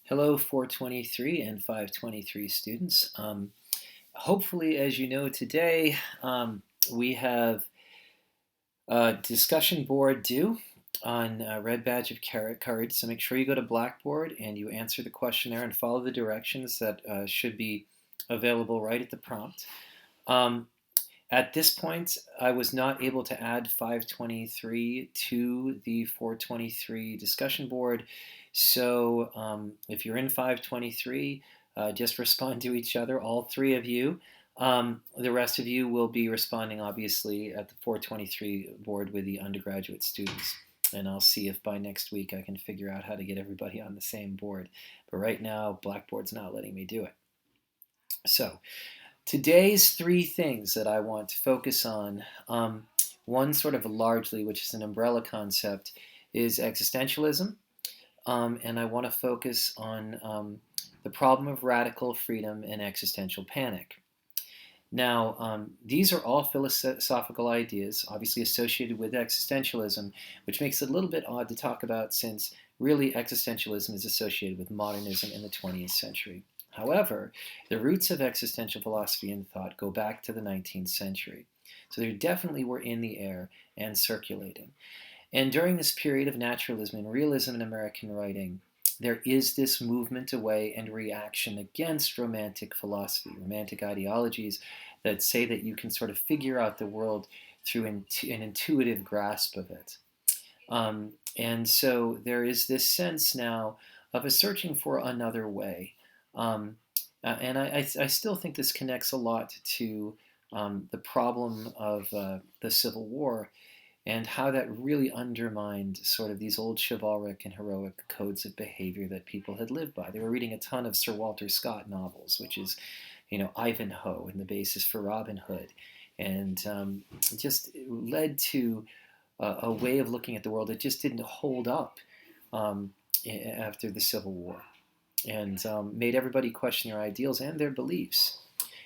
Hello, 423 and 523 students. Hopefully, as you know today, we have a discussion board due on Red Badge of Courage. So make sure you go to Blackboard and you answer the question there and follow the directions that should be available right at the prompt. Um, at this point, I was not able to add 523 to the 423 discussion board. So if you're in 523, just respond to each other, all three of you. The rest of you will be responding, obviously, at the 423 board with the undergraduate students. And I'll see if by next week I can figure out how to get everybody on the same board. But right now, Blackboard's not letting me do it. So today's three things that I want to focus on, one sort of largely, which is an umbrella concept, is existentialism. And I want to focus on the problem of radical freedom and existential panic. Now, these are all philosophical ideas, obviously associated with existentialism, which makes it a little bit odd to talk about since really existentialism is associated with modernism in the 20th century. However, the roots of existential philosophy and thought go back to the 19th century. So they definitely were in the air and circulating. And during this period of naturalism and realism in American writing, there is this movement away and reaction against romantic philosophy, romantic ideologies that say that you can sort of figure out the world through an intuitive grasp of it. And so there is this sense now of a searching for another way. And I still think this connects a lot to the problem of the Civil War and how that really undermined sort of these old chivalric and heroic codes of behavior that people had lived by. They were reading a ton of Sir Walter Scott novels, which is, Ivanhoe and the basis for Robin Hood, and just led to a way of looking at the world that just didn't hold up after the Civil War, and made everybody question their ideals and their beliefs.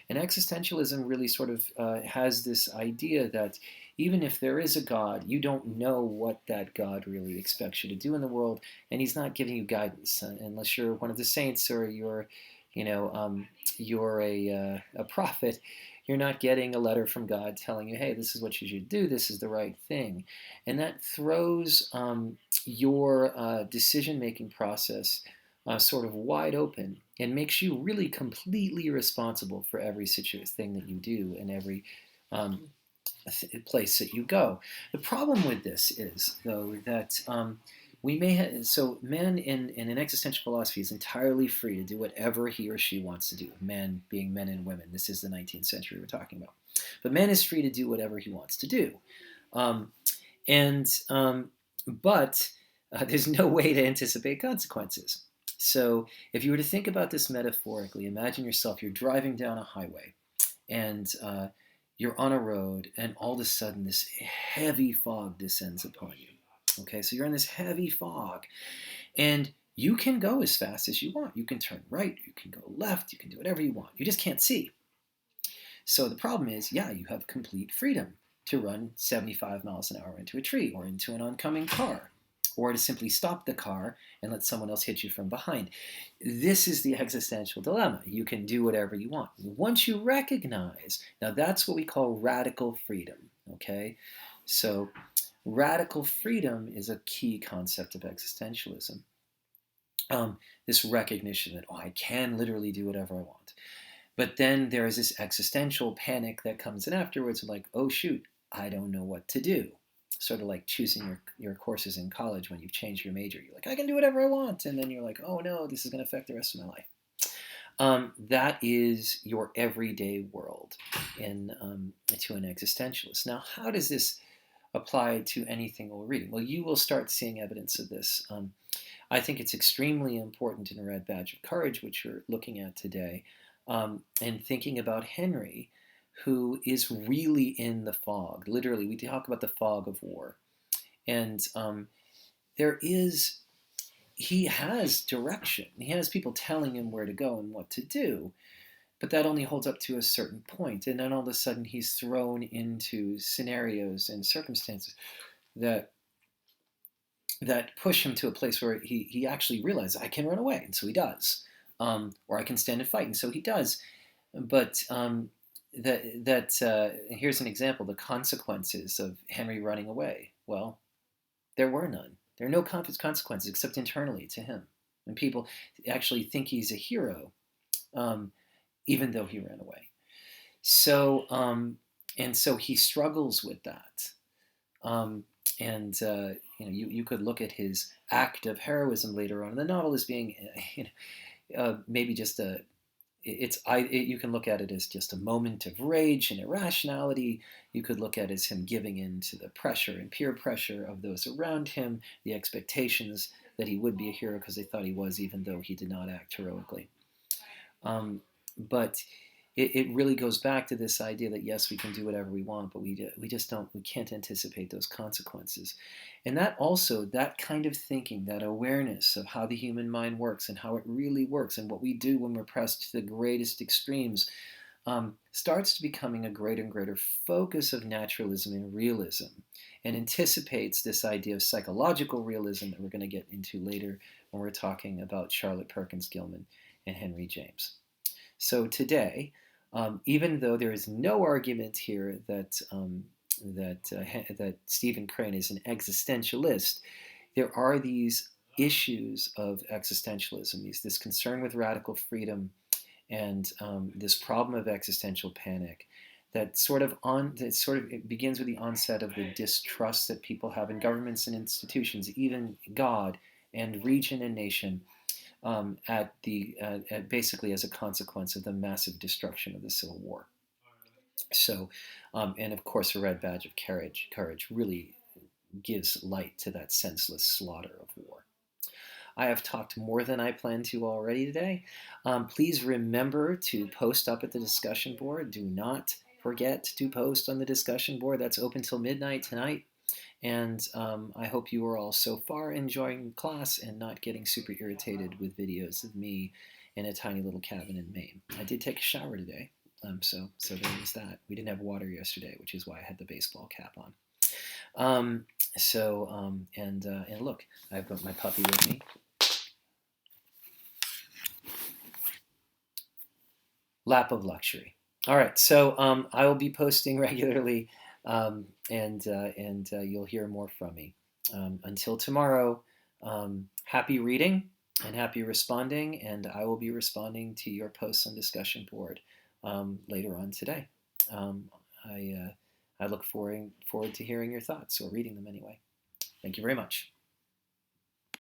And existentialism really sort of has this idea that even if there is a God, you don't know what that God really expects you to do in the world, and He's not giving you guidance unless you're one of the saints or you're a prophet. You're not getting a letter from God telling you, hey, this is what you should do, this is the right thing. And that throws your decision-making process sort of wide open and makes you really completely responsible for every thing that you do and every place that you go. The problem with this is, though, that we may have, so man in an existential philosophy is entirely free to do whatever he or she wants to do. Men being men and women. This is the 19th century we're talking about. But man is free to do whatever he wants to do. Um, and but there's no way to anticipate consequences. So if you were to think about this metaphorically, imagine yourself, you're driving down a highway and you're on a road and all of a sudden this heavy fog descends upon you. Okay, so you're in this heavy fog and you can go as fast as you want. You can turn right, you can go left, you can do whatever you want. You just can't see. So the problem is, yeah, you have complete freedom to run 75 miles an hour into a tree or into an oncoming car, or to simply stop the car and let someone else hit you from behind. This is the existential dilemma. You can do whatever you want. Once you recognize, now that's what we call radical freedom, okay? So radical freedom is a key concept of existentialism. This recognition that, oh, I can literally do whatever I want. But then there is this existential panic that comes in afterwards, like, oh shoot, I don't know what to do. Sort of like choosing your courses in college when you've changed your major. You're like, I can do whatever I want. And then you're like, oh no, this is going to affect the rest of my life. That is your everyday world to an existentialist. Now, how does this apply to anything we're reading? Well, you will start seeing evidence of this. I think it's extremely important in Red Badge of Courage, which you're looking at today, and thinking about Henry, who is really in the fog. Literally, we talk about the fog of war. And he has direction. He has people telling him where to go and what to do. But that only holds up to a certain point. And then all of a sudden, he's thrown into scenarios and circumstances that that push him to a place where he actually realizes I can run away, and so he does, or I can stand and fight, and so he does. But here's an example: the consequences of Henry running away. Well, there were none. There are no consequences except internally to him, and people actually think he's a hero, um, even though he ran away. So and so he struggles with that. Um, and you could look at his act of heroism later on in the novel as being maybe just you can look at it as just a moment of rage and irrationality. You could look at it as him giving in to the pressure and peer pressure of those around him, the expectations that he would be a hero because they thought he was, even though he did not act heroically. But it really goes back to this idea that yes, we can do whatever we want, but we just don't, we can't anticipate those consequences. And that also, that kind of thinking, that awareness of how the human mind works and how it really works and what we do when we're pressed to the greatest extremes, starts to becoming a greater and greater focus of naturalism and realism, and anticipates this idea of psychological realism that we're going to get into later when we're talking about Charlotte Perkins Gilman and Henry James. So today, even though there is no argument here that Stephen Crane is an existentialist, there are these issues of existentialism, this concern with radical freedom, and this problem of existential panic that it begins with the onset of the distrust that people have in governments and institutions, even God and region and nation, basically as a consequence of the massive destruction of the Civil War. So, and of course, a red badge of courage really gives light to that senseless slaughter of war. I have talked more than I planned to already today. Please remember to post up at the discussion board. Do not forget to post on the discussion board. That's open till midnight tonight. And I hope you are all so far enjoying class and not getting super irritated with videos of me in a tiny little cabin in Maine. I did take a shower today, so there was that. We didn't have water yesterday, which is why I had the baseball cap on. And look, I've got my puppy with me. Lap of luxury. All right, so I will be posting regularly, and you'll hear more from me. Until tomorrow, happy reading and happy responding, and I will be responding to your posts on discussion board later on today. I look forward to hearing your thoughts, or reading them anyway. Thank you very much.